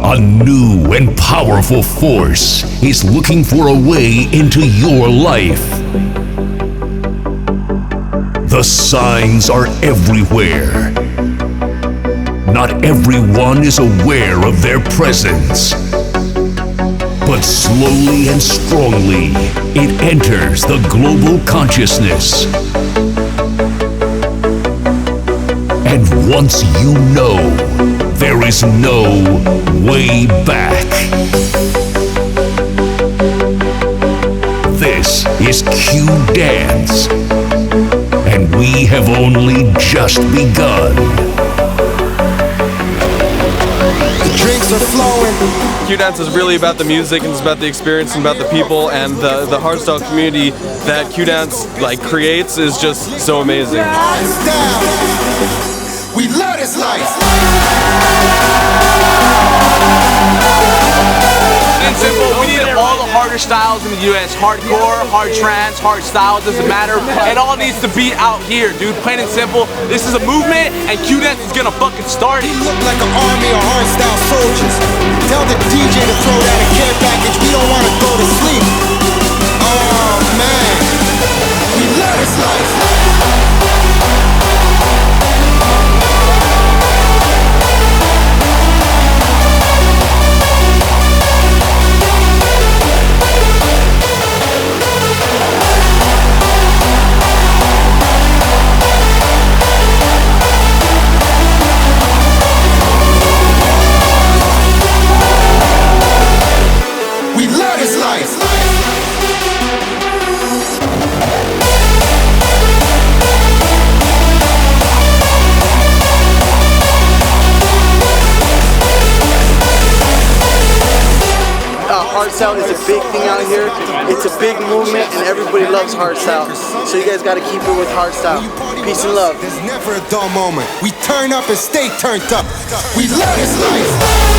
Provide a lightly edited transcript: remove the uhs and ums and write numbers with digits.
A new and powerful force is looking for a way into your life. The signs are everywhere. Not everyone is aware of their presence. But slowly and strongly, it enters the global consciousness. And once you know, there is no way back. This is Q Dance, and we have only just begun. The drinks are flowing. Q-Dance is really about the music, and it's about the experience and about the people, and the hardstyle community that Q-Dance creates is just so amazing. We love this life. And simple, we need all the harder styles in the US. Hardcore, hard trance, hard style, doesn't matter. It all needs to be out here, dude. Plain and simple. This is a movement, and Q-Dance is gonna fucking start it. We look like an army of hardstyle soldiers. Tell the DJ to throw down a care package. We don't wanna go to sleep. Oh man, we love this life. We love this life. Hardstyle is a big thing out here. It's a big movement, and everybody loves hardstyle. So you guys got to keep it with hardstyle. Peace and love. There's never a dull moment. We turn up and stay turned up. We love this life.